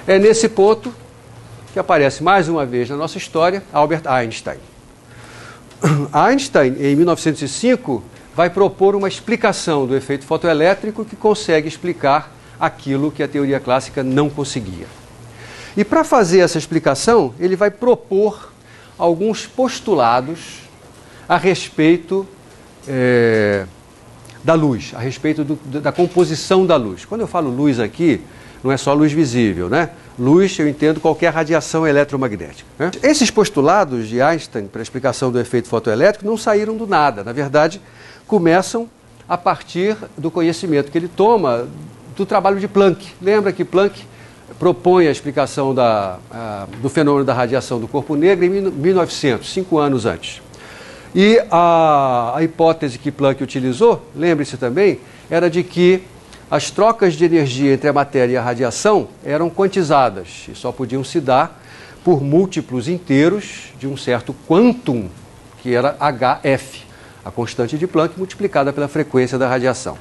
É nesse ponto que aparece mais uma vez na nossa história Albert Einstein. Einstein, em 1905, vai propor uma explicação do efeito fotoelétrico que consegue explicar aquilo que a teoria clássica não conseguia. E para fazer essa explicação, ele vai propor alguns postulados a respeito da luz, a respeito da composição da luz. Quando eu falo luz aqui, não é só luz visível, né? Luz, eu entendo qualquer radiação eletromagnética, né? Esses postulados de Einstein para a explicação do efeito fotoelétrico não saíram do nada. Na verdade, começam a partir do conhecimento que ele toma do trabalho de Planck. Lembra que Planck propõe a explicação do fenômeno da radiação do corpo negro em 1900, 5 anos antes. E a hipótese que Planck utilizou, lembre-se também, era de que as trocas de energia entre a matéria e a radiação eram quantizadas e só podiam se dar por múltiplos inteiros de um certo quantum, que era HF, a constante de Planck multiplicada pela frequência da radiação.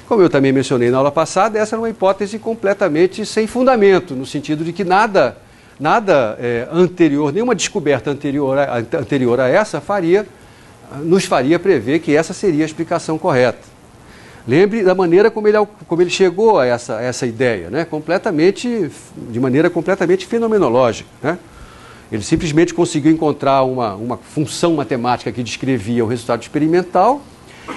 Como eu também mencionei na aula passada, essa era uma hipótese completamente sem fundamento, no sentido de que nada anterior, nenhuma descoberta anterior a essa nos faria prever que essa seria a explicação correta. Lembre da maneira como ele chegou a essa ideia, né? De maneira completamente fenomenológica, né? Ele simplesmente conseguiu encontrar uma função matemática que descrevia o resultado experimental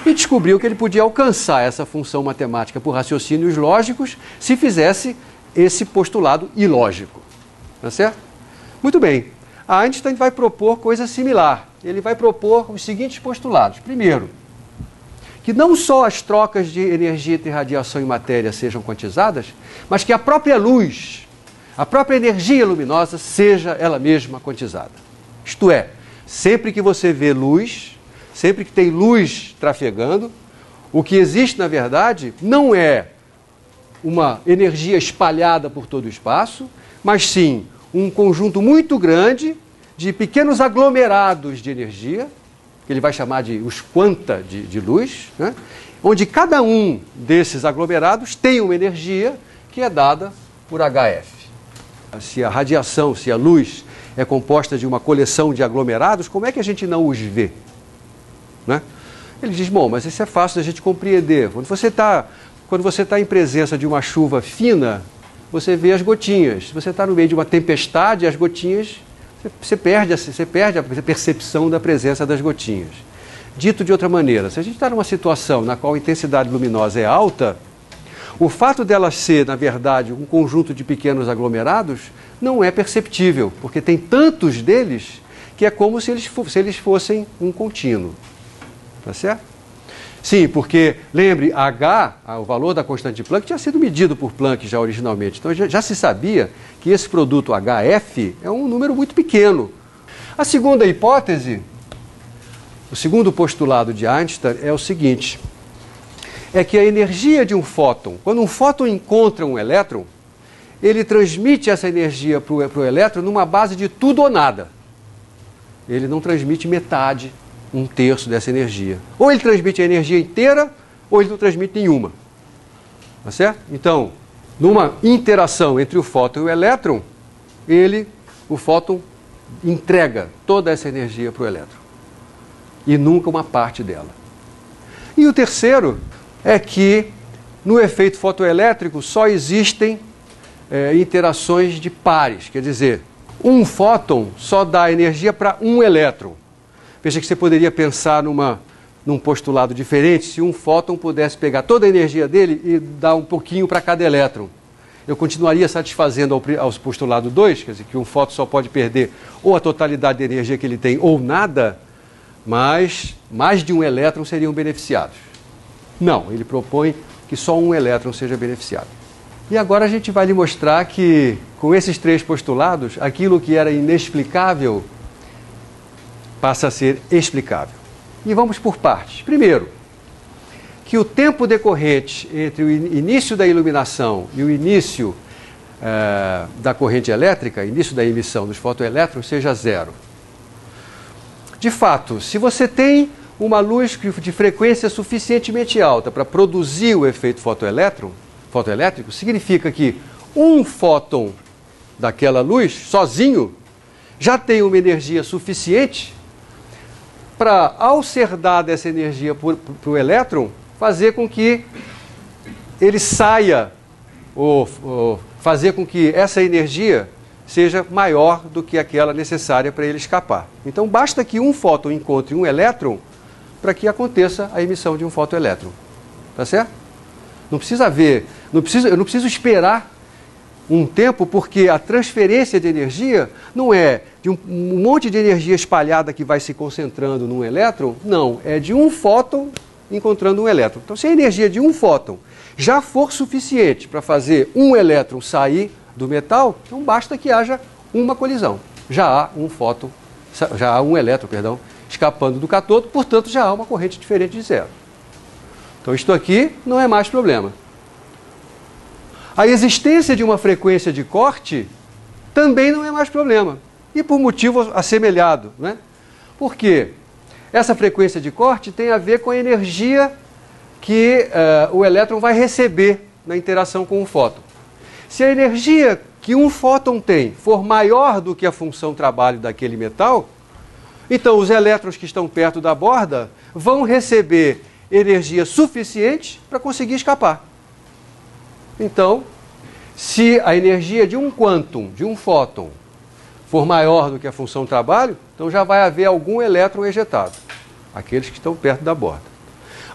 e descobriu que ele podia alcançar essa função matemática por raciocínios lógicos se fizesse esse postulado ilógico. Tá certo? Muito bem. A Einstein vai propor coisa similar. Ele vai propor os seguintes postulados. Primeiro, que não só as trocas de energia entre radiação e matéria sejam quantizadas, mas que a própria luz, a própria energia luminosa seja ela mesma quantizada. Isto é, sempre que você vê luz, sempre que tem luz trafegando, o que existe, na verdade, não é uma energia espalhada por todo o espaço, mas sim um conjunto muito grande de pequenos aglomerados de energia, que ele vai chamar de os quanta de luz, né? Onde cada um desses aglomerados tem uma energia que é dada por HF. Se a radiação, se a luz é composta de uma coleção de aglomerados, como é que a gente não os vê? Né? Ele diz, bom, mas isso é fácil da gente compreender. Quando você está em presença de uma chuva fina, você vê as gotinhas. Se você está no meio de uma tempestade, as gotinhas, você perde a percepção da presença das gotinhas. Dito de outra maneira, se a gente está numa situação na qual a intensidade luminosa é alta, o fato dela ser, na verdade, um conjunto de pequenos aglomerados não é perceptível, porque tem tantos deles que é como se eles fossem um contínuo. Tá certo? Sim, porque, lembre, H, o valor da constante de Planck, tinha sido medido por Planck já originalmente. Então já se sabia que esse produto HF é um número muito pequeno. A segunda hipótese, o segundo postulado de Einstein é o seguinte, é que a energia de um fóton, quando um fóton encontra um elétron, ele transmite essa energia para o elétron numa base de tudo ou nada. Ele não transmite metade, 1/3 dessa energia. Ou ele transmite a energia inteira, ou ele não transmite nenhuma. Tá certo? Então, numa interação entre o fóton e o elétron, o fóton entrega toda essa energia para o elétron. E nunca uma parte dela. E o terceiro é que, no efeito fotoelétrico, só existem interações de pares. Quer dizer, um fóton só dá energia para um elétron. Veja que você poderia pensar num postulado diferente se um fóton pudesse pegar toda a energia dele e dar um pouquinho para cada elétron. Eu continuaria satisfazendo ao postulado 2, quer dizer, que um fóton só pode perder ou a totalidade de energia que ele tem ou nada, mas mais de um elétron seriam beneficiados. Não, ele propõe que só um elétron seja beneficiado. E agora a gente vai lhe mostrar que, com esses 3 postulados, aquilo que era inexplicável passa a ser explicável. E vamos por partes. Primeiro, que o tempo decorrente entre o início da iluminação e o início da corrente elétrica, início da emissão dos fotoelétrons, seja 0. De fato, se você tem uma luz de frequência suficientemente alta para produzir o efeito fotoelétrico, significa que um fóton daquela luz, sozinho, já tem uma energia suficiente para, ao ser dada essa energia para o elétron, fazer com que ele saia, ou fazer com que essa energia seja maior do que aquela necessária para ele escapar. Então, basta que um fóton encontre um elétron para que aconteça a emissão de um fotoelétron. Tá certo? Não precisa haver, eu não preciso esperar um tempo, porque a transferência de energia não é de um monte de energia espalhada que vai se concentrando num elétron, não, é de um fóton encontrando um elétron. Então, se a energia de um fóton já for suficiente para fazer um elétron sair do metal, então basta que haja uma colisão. Já há um elétron, escapando do cátodo, portanto já há uma corrente diferente de zero. Então isto aqui não é mais problema. A existência de uma frequência de corte também não é mais problema. E por motivo assemelhado, né? Por quê? Essa frequência de corte tem a ver com a energia que o elétron vai receber na interação com o fóton. Se a energia que um fóton tem for maior do que a função trabalho daquele metal, então os elétrons que estão perto da borda vão receber energia suficiente para conseguir escapar. Então, se a energia de um quantum, de um fóton, for maior do que a função trabalho, então já vai haver algum elétron ejetado, aqueles que estão perto da borda.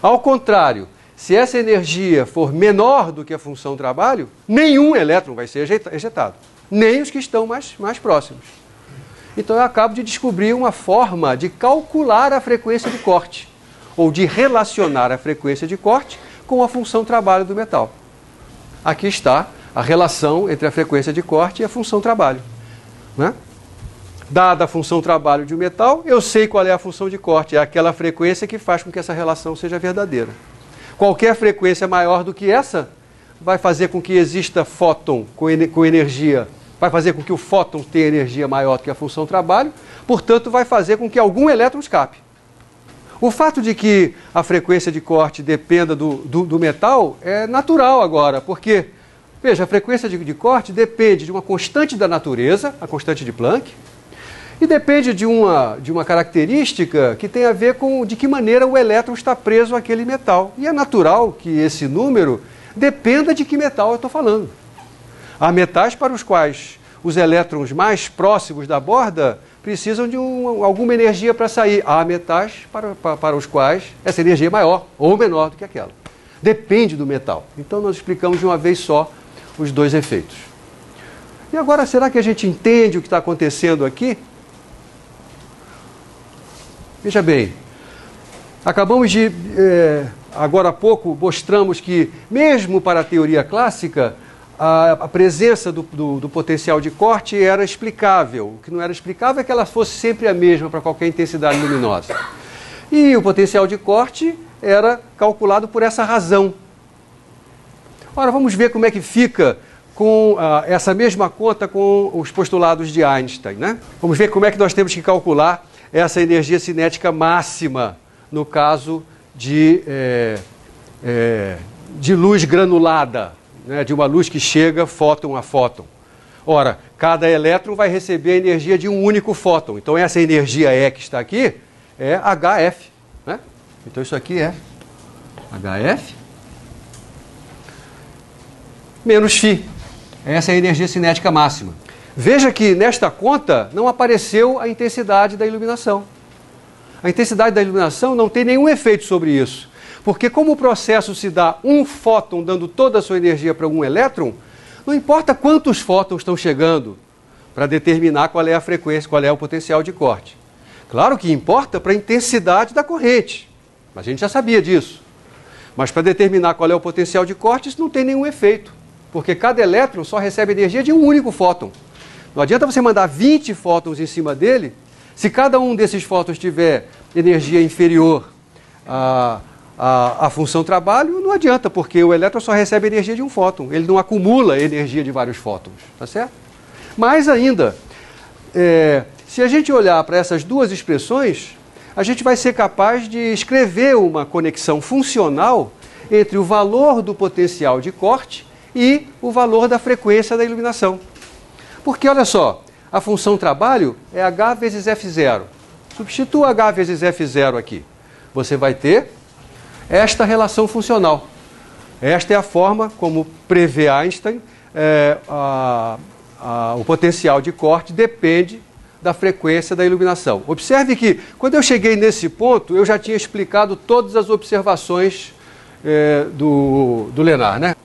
Ao contrário, se essa energia for menor do que a função trabalho, nenhum elétron vai ser ejetado, nem os que estão mais próximos. Então eu acabo de descobrir uma forma de calcular a frequência de corte, ou de relacionar a frequência de corte com a função trabalho do metal. Aqui está a relação entre a frequência de corte e a função trabalho, né? Dada a função trabalho de um metal, eu sei qual é a função de corte, é aquela frequência que faz com que essa relação seja verdadeira. Qualquer frequência maior do que essa vai fazer com que exista fóton com energia, vai fazer com que o fóton tenha energia maior do que a função trabalho, portanto vai fazer com que algum elétron escape. O fato de que a frequência de corte dependa do metal é natural agora, porque, veja, a frequência de corte depende de uma constante da natureza, a constante de Planck, e depende de uma característica que tem a ver com de que maneira o elétron está preso àquele metal. E é natural que esse número dependa de que metal eu estou falando. Há metais para os quais os elétrons mais próximos da borda precisam de alguma energia para sair. Há metais para os quais essa energia é maior ou menor do que aquela. Depende do metal. Então nós explicamos de uma vez só os dois efeitos. E agora, será que a gente entende o que está acontecendo aqui? Veja bem, acabamos de, agora há pouco, mostramos que, mesmo para a teoria clássica, a presença do potencial de corte era explicável. O que não era explicável é que ela fosse sempre a mesma para qualquer intensidade luminosa. E o potencial de corte era calculado por essa razão. Ora, vamos ver como é que fica com essa mesma conta com os postulados de Einstein, né? Vamos ver como é que nós temos que calcular essa energia cinética máxima no caso de luz granulada, né? De uma luz que chega fóton a fóton. Ora, cada elétron vai receber a energia de um único fóton. Então essa energia E que está aqui é HF, né? Então isso aqui é HF menos φ. Essa é a energia cinética máxima. Veja que nesta conta não apareceu a intensidade da iluminação. A intensidade da iluminação não tem nenhum efeito sobre isso. Porque como o processo se dá um fóton dando toda a sua energia para um elétron, não importa quantos fótons estão chegando para determinar qual é a frequência, qual é o potencial de corte. Claro que importa para a intensidade da corrente. A gente já sabia disso. Mas para determinar qual é o potencial de corte, isso não tem nenhum efeito. Porque cada elétron só recebe energia de um único fóton. Não adianta você mandar 20 fótons em cima dele, se cada um desses fótons tiver energia inferior à função trabalho, não adianta, porque o elétron só recebe energia de um fóton, ele não acumula energia de vários fótons, tá certo? Mais ainda, se a gente olhar para essas duas expressões, a gente vai ser capaz de escrever uma conexão funcional entre o valor do potencial de corte e o valor da frequência da iluminação. Porque, olha só, a função trabalho é H vezes F0. Substitua H vezes F0 aqui. Você vai ter esta relação funcional. Esta é a forma como prevê Einstein, o potencial de corte depende da frequência da iluminação. Observe que, quando eu cheguei nesse ponto, eu já tinha explicado todas as observações do Lenard, né?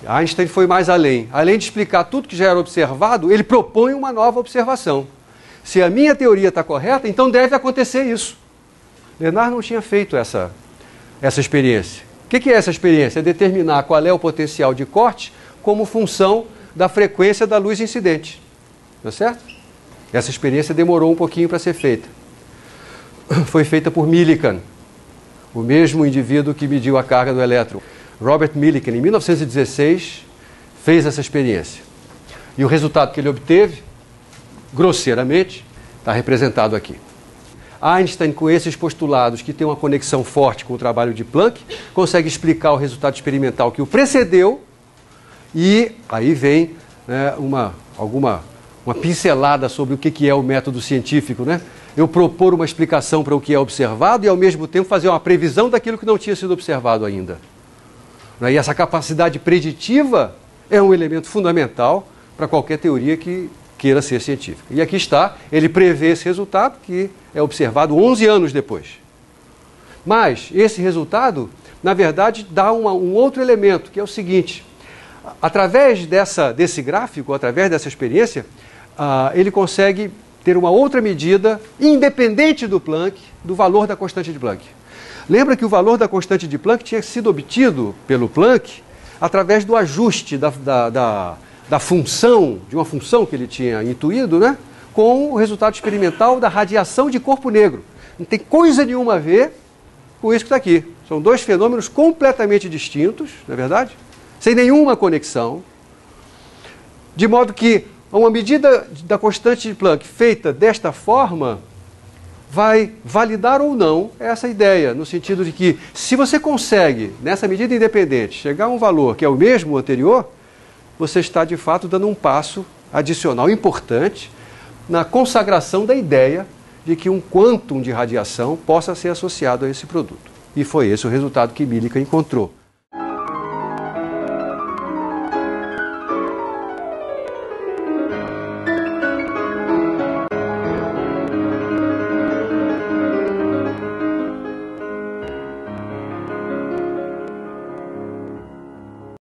Einstein foi mais além. Além de explicar tudo que já era observado, ele propõe uma nova observação. Se a minha teoria está correta, então deve acontecer isso. Lenard não tinha feito essa experiência. O que é essa experiência? É determinar qual é o potencial de corte como função da frequência da luz incidente. Tá certo? Essa experiência demorou um pouquinho para ser feita. Foi feita por Millikan, o mesmo indivíduo que mediu a carga do elétron. Robert Millikan, em 1916, fez essa experiência. E o resultado que ele obteve, grosseiramente, está representado aqui. Einstein, com esses postulados que tem uma conexão forte com o trabalho de Planck, consegue explicar o resultado experimental que o precedeu, e aí vem uma pincelada sobre o que é o método científico, né? Eu propor uma explicação para o que é observado e, ao mesmo tempo, fazer uma previsão daquilo que não tinha sido observado ainda. E essa capacidade preditiva é um elemento fundamental para qualquer teoria que queira ser científica. E aqui está, ele prevê esse resultado, que é observado 11 anos depois. Mas esse resultado, na verdade, dá um outro elemento, que é o seguinte: através desse gráfico, através dessa experiência, ele consegue ter uma outra medida, independente do Planck, do valor da constante de Planck. Lembra que o valor da constante de Planck tinha sido obtido pelo Planck através do ajuste da função, de uma função que ele tinha intuído, né, com o resultado experimental da radiação de corpo negro. Não tem coisa nenhuma a ver com isso que está aqui. São dois fenômenos completamente distintos, não é verdade? Sem nenhuma conexão. De modo que uma medida da constante de Planck feita desta forma vai validar ou não essa ideia, no sentido de que, se você consegue, nessa medida independente, chegar a um valor que é o mesmo anterior, você está, de fato, dando um passo adicional importante na consagração da ideia de que um quantum de radiação possa ser associado a esse produto. E foi esse o resultado que Millikan encontrou.